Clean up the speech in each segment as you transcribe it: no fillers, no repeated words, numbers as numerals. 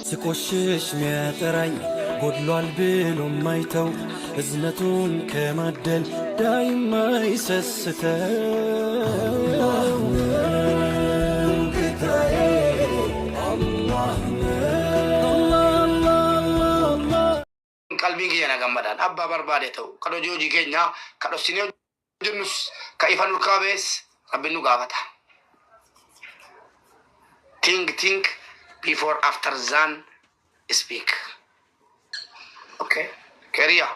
ስቆሽሽ ሚያጠራኝ ጎድሏል ብሎ ማይተው እዝነቱን ከማደል ዳይማ ይሰስተው ጌታዬ qalbii keenya gammadaan abbaa barbaade ta'u kadho hojii keenya kadho sinee hojjennus ka ifan urkaabees rabbiin nu gaafata. Think before after than speak. Okay. Keriya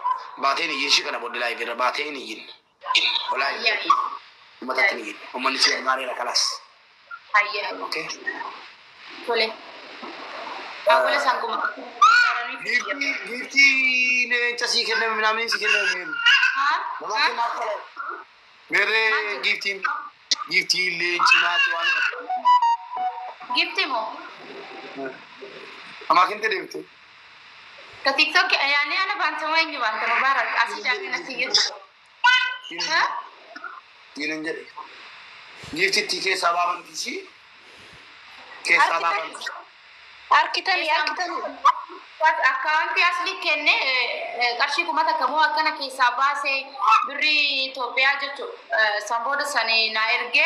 baatee ni yishi kana bodde laayif irra baatee ni yin. Walaa matatti ni yin. Ummanni si gaarii la kalas. Okay. Tole. Awwala sankuma. Gifti ne chasi kenne minamni si kenne meru. Mama ke makale. Mere gifti le chinaati waan. Gifti mo. Ama kinte devte. Ka TikTok yani ana banta wengi banta mubarak asijani na sigit. Ha? Yinen jere. Gifti tike sababan kisi. Ke sababan. Arkitan. Wat account asli kenne qarshi kuma takamu akkana keessa baase birri Ethiopia jettu samboda sani na erge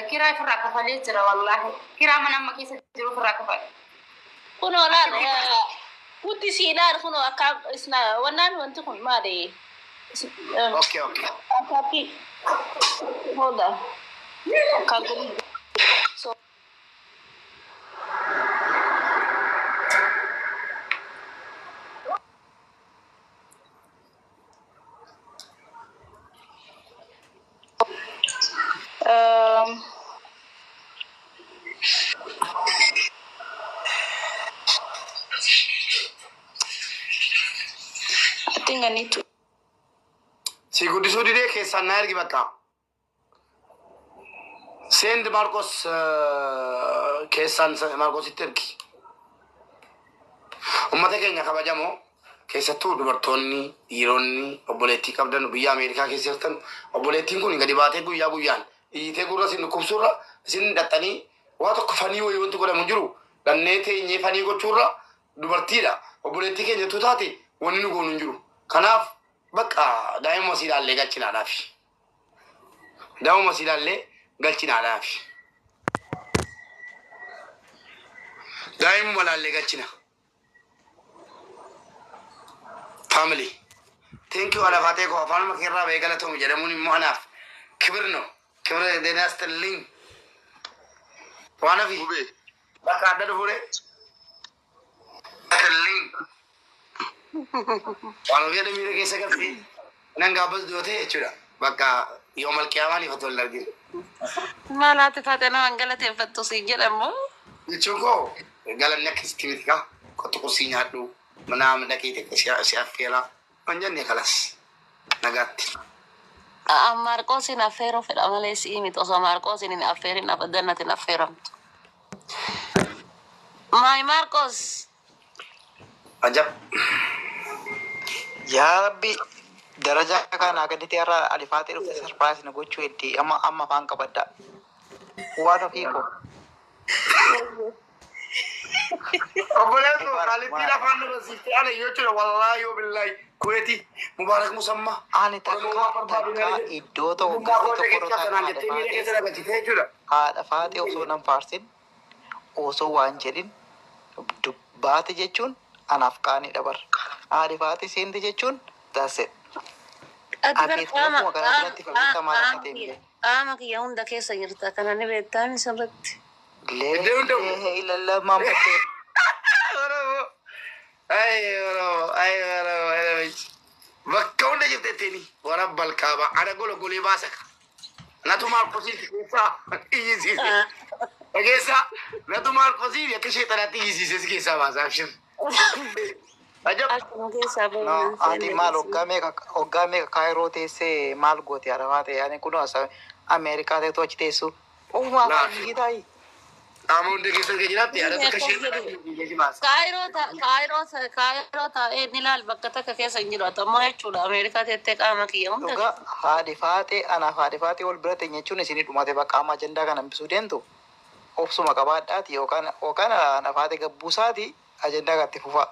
kira ifra kafale jira wallahi kira manamma keessa jiru ifra kafale kuno la uti silar kuno akka isna wannan wanti kun ma de Okay. Tapi hold on kaguli so I think I need to. Si guddisuu didee keessaan na ergi bakka. Send Marcos keessaan Marcositti ergi. Uummata keenya kabajamoo keessattuu dubartoonni, dhiironni, obboleettii qabdan biyya Ameerikaa keessa jirtan obboleettiin kun gadi baatee guyyaan iyyitee gurra isin kubsurra isin dhaxxanii waa tokko fanii wayii wanti godhamu jiru dhannee teenyee fanii gochuurra dubartiidha. Obboleettii keenya taate wanni nu goonu hin jiru. Kanaaf bakka daa'imuma si ilaallee galchinaadhaaf. Daa'imuma si ilaallee galchinaadhaaf. Daa'imuma ilaallee galchina. Family. Thank you alafatee ko afaan makeerraa beekala ta'u jedhamuun immoo anaaf kibirno kibira denaas talliin waan hafi bakka adda dhufuure talliin waan ofii adda miira keessa galfii nan gaabbas dootee jechuudha bakka yoo malqiyaamaan ifatu wal arginu. Maalaati faatana galateeffattu si jedhamu jechuun koo galanni akkasitti miti kaa qottu qursii nyaadhu. Mana mendaki si affera manjane kalas nagatti Marcos in affero feda male si imito so Marcos in afferi na badana tin afferam Mai Marcos ajab Ya Rabbi daraja kana gaditi ara alifati rufte surprise na gochu etti amma fan kabadda wada fiko Oboleto kalitti lafan rasiti ana yochura wallahi billahi kuweti mubarak musamma ani takka iddo to gadi to korota haadha faate osoo nan faarsin osoo waan jedhin dubbaate jechuun anaaf qaanii dabar haadhi faate seente jechuun that's it Ama kiyya hunda keessa jirta kana ni beektaan sirritti. Ilalamaa maddee. Bakka hunda jirteettiini warra balkaaba ana golee baasaka. Natu Marcosiiti keessaa iyyisiise. Dhageessa natu Marcosiiti akka sheexanaatti iyyisiise si keessaa baasaa abshir. Ati maal hoggaa meeqa kaayiroo teessee maal gooti arafaa ta'e ani kun Ameerikaa ta'etu achi teessu. Ofumaa faayii taayi. Amuun deeggarsa keessaatti yaada akka Kaayiroo ta'ee ni laal bakka takka keessa hin jiru atammoo jechuudha Ameerikaa teettee qaama kiyya hunda. Dhugaa haadhi faatee anaaf haadhi faatee wal bira teenya jechuun isinii dhumate bakka amma ajandaa kana hambisuu deemtu obsuma qabaadhaati yookaan anaaf haatee gabbuusaati ajandaa gatti fufa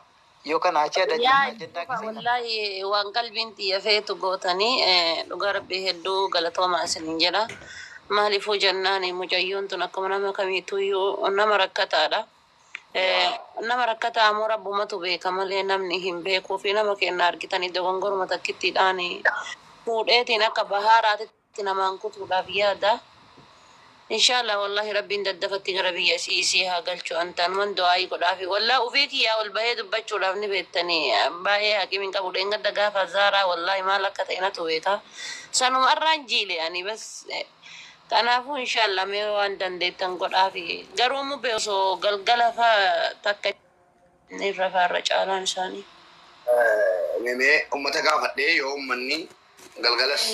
yoo kana achi yaa ajandaa dhufa keessa wallahi waan qalbiin xiyyeeffeetu gootanii dhugaa rabbii hedduu galatoomaa isiniin jedha. Maaliifuu jennaan mucayyoon tun akkuma nama kamiituyyuu nama rakkataadha. Nama rakkataa ammoo rabbumatu beeka malee namni hin beekuu fi nama kenna argitanii dogongoruma takkittiidhaan fuudheetiin akka bahaaraatitti namaan kutuudhaaf yaada. Inshallah wallahi rabbiin daddafatti gara biyya isii haa galchu antaan man du'aa godhaafi wallahi ufii kiyyaa ol bahee dubbachuudhaaf ni beektanii baay'ee haqimin qabu dheengadda gaafa zaaraa wallahi maal akka ta'e natu beeka. Sanuma irraan jiile ani bas kanaafuu inshallah mee waan dandeettan godhaafi garuu mubbee osoo galgala faa takka irra faarra caalaan isaanii. Memee ummata gaafadhee yoo ummanni galgalas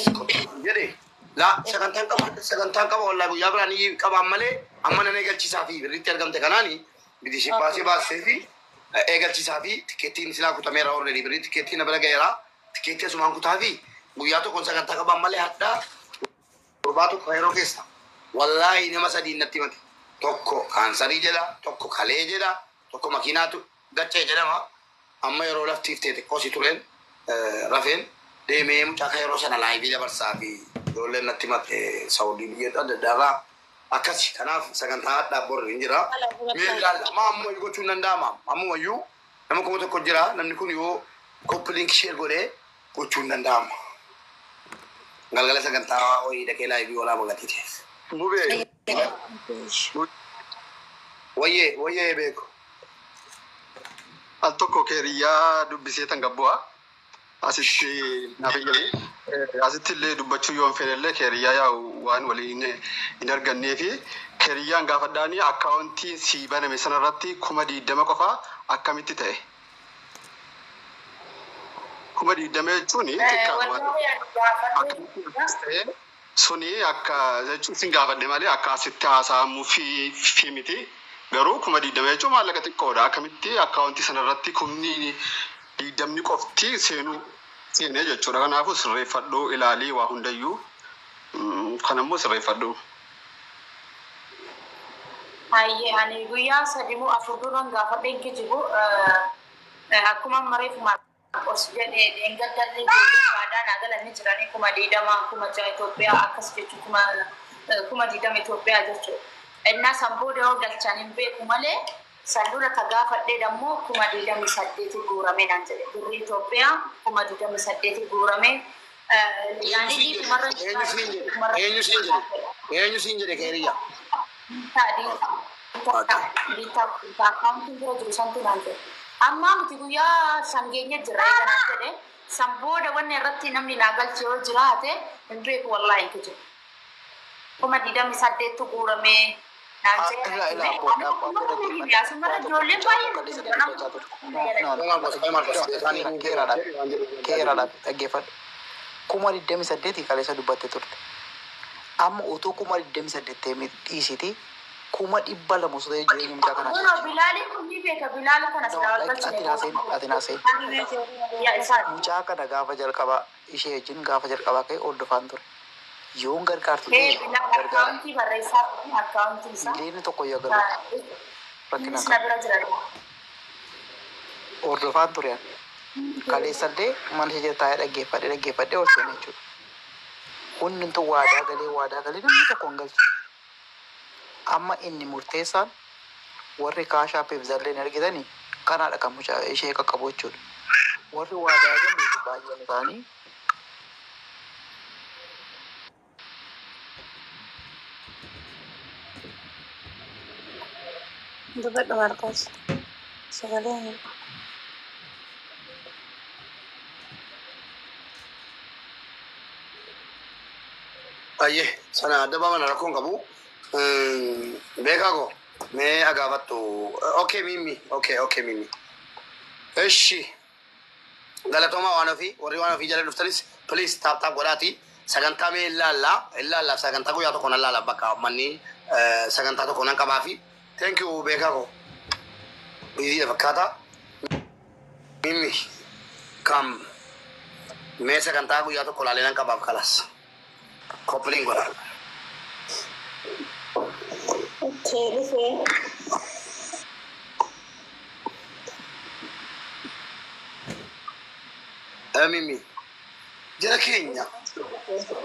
jedhe la sagantaan qaba wallahi guyyaa biraan qabaan malee amma nan eegalchiisaa fi birritti argamte kanaani bidishii baasee fi eegalchiisaa fi tikkeettiin silaa kutameera already birrii tikkeettiin na bira ga'eera tikkeettii asumaan kutaa fi guyyaa tokkoon sagantaa qabaan malee hadhaa Urbaatu kairoo keessa wallahi nama sadii natti mate tokko kaansarii jedha tokko kalee jedha tokko makiinaatu gachee jedhama amma yeroo laftiif teete qosi tureen rafeen deemee mucaa kairoo sana laayivii dabarsaa fi ijoolleen natti mate saawudii biyya daddaarraa akkasi kanaaf sagantaa hadhaa borri hin jira miidhaalla ma ammoo gochuun danda'ama ammumayyuu nama kuma tokko jira namni kun yoo koppiliink sheer godhee gochuun danda'ama. Galgala sagantaa wayii dhaqee laayivii walaa mul'atite. Mubee. Wayyee beeku. Al tokko keeriyyaa dubbisee tan gabbu'a. Asitti naaf eeyyame. Asitti illee dubbachuu yoo hin fedhellee keeriyyaa yaa'u waan waliin hin argannee fi keeriyyaan gaafadhaanii akkaawuntii sii baname sanarratti 20 qofaa akkamitti ta'e? 20 jechuun suni akka jechuun sin gaafadhe malee akka asitti haasa'amuu fi miti garuu 20 jechuun maallaqa xiqqoodha akkamitti akkaawuntii sanarratti 20 qofti seenee jechuudha kanaafuu sirreeffadhuu ilaalii waa hundayyuu kanammoo sirreeffadhuu. Hayyee ani guyyaa sadimu afur duran gaafadheen kijibu akkuma mareef os jedhee dheengaddalee baadaan agalanii jiranii kuma diidama kuma ja'a Itoophiyaa akkas jechuun kuma diidama Itoophiyaa jechuudha. Innaa sanboodee yoo galchan hin beeku malee sandura ka gaafadhee dammoo kuma diidami 8 guurame naan jedhe birrii Itoophiyaa kuma diidami 8 guurame. Eenyu siin jedhe keeriyyaa? Akaawuntiin bira jiru santu naan jedhe. Amma miti guyyaa sangeenya jira eeganaan jedhe sanbooda wanni irratti namni naa galche yoo jiraate hin beeku wallahi hin kijibu. Kuma diidami 8 guuramee naan jedhe asumara ijoolleen baay'ee keeraadhaaf dhaggeeffadhu. 20 kaleessa dubbatte turte. Amma utuu 20 dhiisiti. Kuma 200 osoo jireenya mucaa kanaa. Kun Bilaali kun ni beeka Bilaali kana Atinaasee. Mucaa kana gaafa jalqabaa ishee wajjin gaafa jalqabaa ka'e hordofaan ture. Yoon gargaartu akkaawuntii barreessaa akkaawuntii isaa. Miliyoona tokko yoo gargaaru. Rakkinaan hordofaan ture. Kaleessallee mana ishee taa'ee dhaggeeffadhee ol seenee jechuudha. Hundi tun waadaa galee namni tokko hin galchu. Amma inni murteessaan warri kaashaappii fi zalleen argitanii kanaadha kan mucaa ishee qaqqabu jechuudha. Warri waadaa galee baay'een isaanii Dubbadhu Marqos. Sagaleen. Ayyee sana adda baafna rakkoon qabu. Beekaa koo mee agaafattu okay mimi eshi galatooma waan ofii warri waan ofii jala dhuftanis please taap godhaati sagantaa mee ilaallaa sagantaa guyyaa tokko nan laala bakka manni sagantaa tokko nan qabaa fi thank you beekaa koo bizii fakkaata mimi kam mee sagantaa guyyaa tokko laalee nan qabaaf kalas koppiliin godhaa. Mimi. Jara keenya.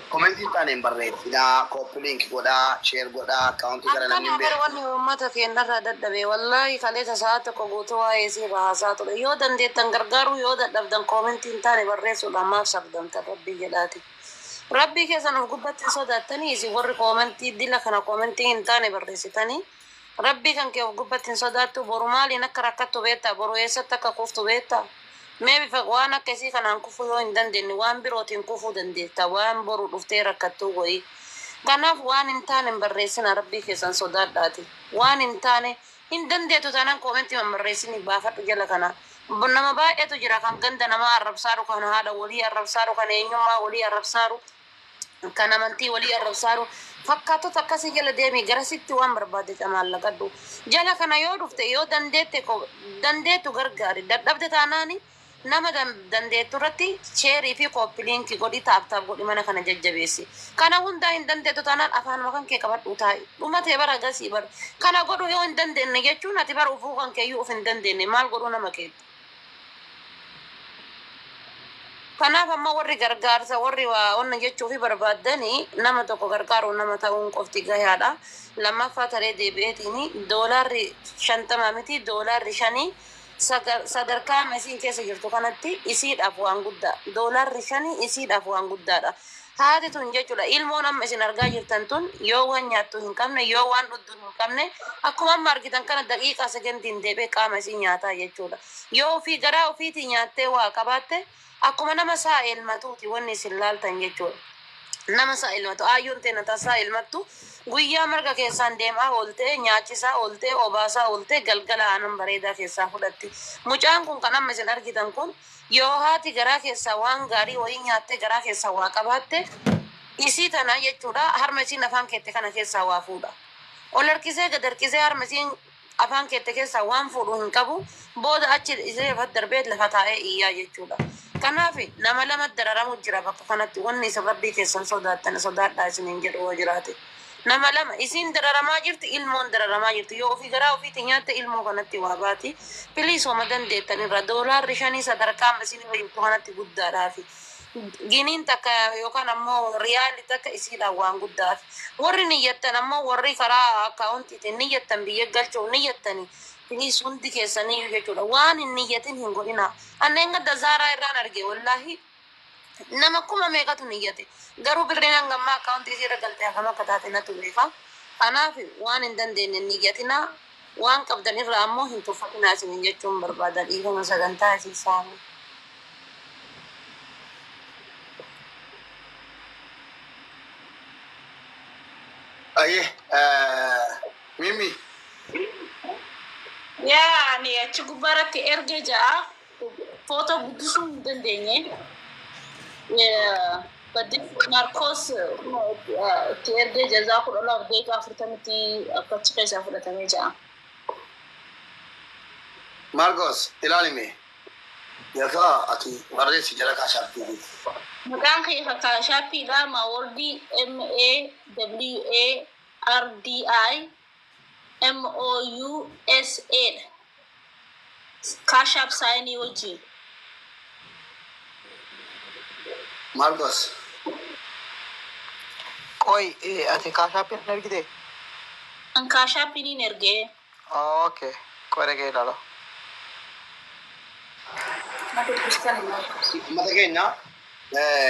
Komentii taaneen barreessinaa, koppii linkii godhaa, sheer godhaa, akkaawuntii gara namni hin Akkana bara wanni uummata keenyarraa dadhabe wallahi kaleessa sa'a tokko guutuu waa'ee isii baasaa ture yoo dandeettan gargaaruu yoo dadhabdan koomentii hin taane barreessuudhaan maaf sabdamtan rabbii jedhaati. Rabbii keessan of gubbatti sodaattanii isin warri koomentii dila kana koomentii hin taane barreessitanii rabbii kan kee of gubbatti hin sodaattu boru maaliin akka rakkattu beektaa boru eessatti akka kuftu beektaa. Mee bifa waan akka isii kanaan kufuu yoo hin dandeenye waan birootiin kufuu dandeetta waan boru dhuftee rakkattuu wayii. Kanaaf waan hin taane barreessina rabbii keessan sodaadhaati. Waan hin taane hin dandeetu taanaan koomentii barreessini baafadhu jala kana. Nama baay'eetu jira kan ganda namaa arrabsaaru kan haadha walii arrabsaaru kan eenyummaa walii arrabsaaru kan amantii walii arrabsaaru fakkaatota akkasii jala deemii garasitti waan barbaade camaallaqadhu. Jala kana yoo dhufte yoo dandeettu gargaari dadhabde taanaani nama dandeettu irratti sheerii fi koppii linkii godhi taaptaap godhi mana kana jajjabeessi. Kana hundaa hin dandeettu taanaan afaanuma kan kee qabadhu taa'i. Dhumatee bara agasii bara. Kana godhu yoo hin dandeenye jechuun ati bara ufuu kan keeyyuu uf hin dandeenye maal godhuu nama keetti. Kanaaf amma warri gargaarsa warri waa onna jechuufi barbaaddanii nama tokko gargaaruun nama ta'uun qofti gahaadha. Lammaffaa taree deebi'eetiin doolaarri 50 miti doolaarri 5 sadarkaa mesiin keessa jirtu kanatti isiidhaaf waan guddaa doolaarri 5 isiidhaaf waan guddaadha. Haati tun jechuudha ilmoon amma isin argaa jirtan tun yoo waan nyaattu hin qabne yoo waan dhuddu hin qabne akkuma amma argitan kana daqiiqaa sekendiin deebee qaama isii nyaataa jechuudha. Yoo ofii garaa ofiitii nyaattee waa qabaatte akkuma nama saa elmatuuti wanni isin laaltan jechuudha. Nama saa elmatu aayyoon teena tasaa elmattu guyyaa marga keessaan deemaa oolte nyaachisaa oolte obaasaa oolte galgala aanan bareedaa keessaa fudhatti. Mucaan kun kan amma isin argitan kun yoo haati garaa keessaa waan gaarii wayii nyaattee garaa keessaa waa qabaatte isii tana jechuudha harma isiin afaan keette kana keessaa waa fuudha. Ol harkisee gad harkisee harma isiin afaan keette keessaa waan fuudhu hin qabu booda achi isee lafa darbee lafa taa'ee iyyaa jechuudha. Kanaaf nama lama dararamu jira bakka kanatti wanni isa rabbii keessan sodaattan sodaadhaa isiniin jedhu yoo jiraate. Nama lama isin dararamaa jirti ilmoon dararamaa jirti yoo ofii garaa ofiitti nyaatte ilmoo kanatti waa baati. Piliis hooma dandeettan irra doolaarri 5 sadarkaa isin fayyadamtu kanatti guddaadhaafi. Giniin takka yookaan ammoo riyaali takka isiidhaan waan guddaafi. Warri niyyattan ammoo warri karaa akkaawuntiitiin niyyattan biyya galchuu niyyattanii. Piliis hundi keessanii jechuudha waan hin niyyatin hin godhina. Anneen gadda zaaraa irraan arge wallahi nama kuma meeqatu niyyate. Garuu birreen hangammaa akkaawuntii isii irra galtee hafama akka taate natu beeka. Kanaaf waan hin dandeenye niyyatina waan qabdan irraa ammoo hin tuffatinaa isiniin jechuun barbaada dhiifama sagantaa isii saamuu. Aye, Mimi. Yaa ni achi gubbaarratti erge ja'a footoo guddisuu hin dandeenye. Baddi Marcos itti erge jazaa 12 akkachi keessaa fudhatamee ja'a. Marcos, ilaalime. Yaka ati barreessi jala kaashaaptii. Maqaan kee kaashaappiidha Mawardi MAWRDI MOUSA Kashap saini wajji. Marcos. Koi ati kaashaappii ergite? An kaashaappii ni erge. Okay. Kore kee ilaala. Mata keenya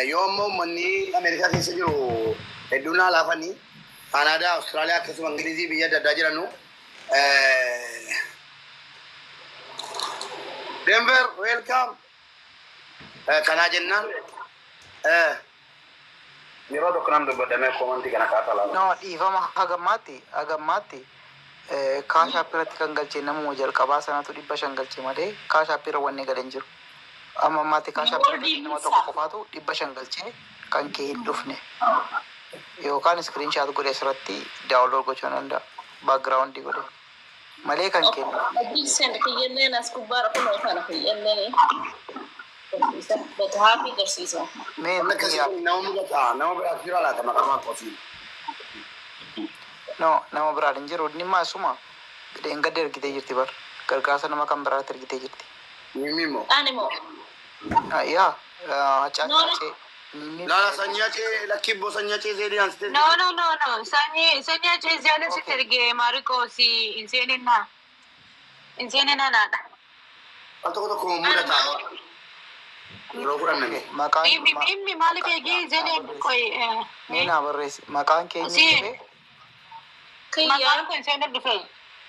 yoo ammoo uummanni Ameerikaa keessa jiru hedduun laafanii Kanaadaa, Austraaliyaa akkasuma Ingilizii biyya adda addaa jiranu Denver, welcome. Kanaa jennaan yeroo tokko namni dubbadamee koomantii kana kaataa laala. No, dhiifama hagammaatti kaashaappii irratti kan galchee namuma jalqabaa sanatu 500 galchee malee kaashaappii irra wanni galan jiru. Amma ammaatti kaashaappii irratti nama tokko qofaatu 500 galchee kan kee hin dhufne. Yookaan screenshot godhee asirratti download gochuu danda'a. Background godhee. Malee kan kennu. Adil sen kiyenne as kubara kuno kana kiyenne. Betahafi garsiisa. Nama mugata, nama berakira la kama kama kofi. No, nama beraa hin jiru. Inni maasuma gideen gadi ergitee jirti bar. Gargaarsa nama kan biraa ergitee jirti. Mimimo. Animo. yaa caccabsee لا سنياتي لكيبو سنياتي زي دي أنستي. No. Sanya Chezia si Terge Marco si insieme nada. أنتوا كم مدة تعال. روحنا مني. maqaan Mimi mali pegi zene koi ni naa barreessi maqaan keenya Makan ko insieme dufe.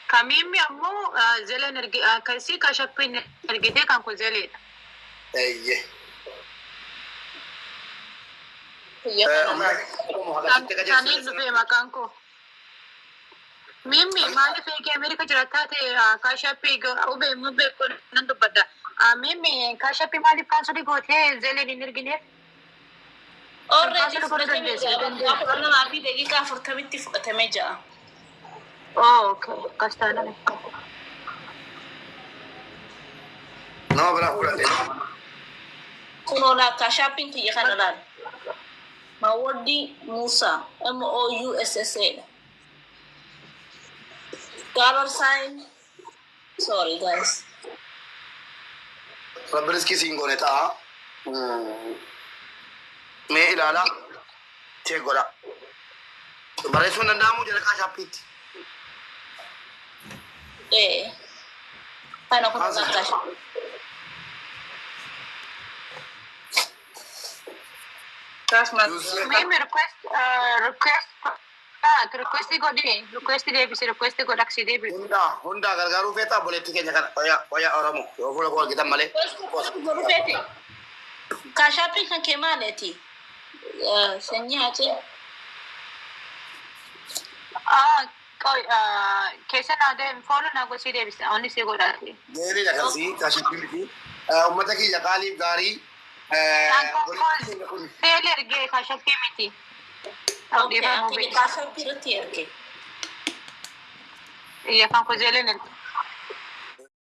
Kamimi ammo zele nergi kasi kashapin nergide kan ko zele. إيه. Tani dufe makan ko. Mimi mali pegi Amerika jirata te kashapi ube mube ko nandu bada. Mimi kashapi mali kansuri ko the zele nergine. Already fudhatame jira. Afur nama fi daqiiqa 40 fudhatame jira. Oh, okay. Kastana. No, بلا فلان. Kunola ka shopping ki kana lan. Mawadi Musa MOUSSA. $sign. Sorry guys. ربرزكي سينغوني تا. مي لالا. تيغولا. بريسون نامو جل كاشابيت. Ana kuna kash. That's my Mimi request go taxi de. Honda gargaru feta boleh tiket jangan oya oramu. Yo boleh kau kita male. Guru fete. Ka shopping kan kemaleti. Sanya aja. Kesa nade follow na go si de bisa only se go dati. Jadi jangan sih kasih pilih. Umat lagi jakali gari. Failure ge kasha kemiti. Okay, ka shopping reti erke. Iya kan ko jelen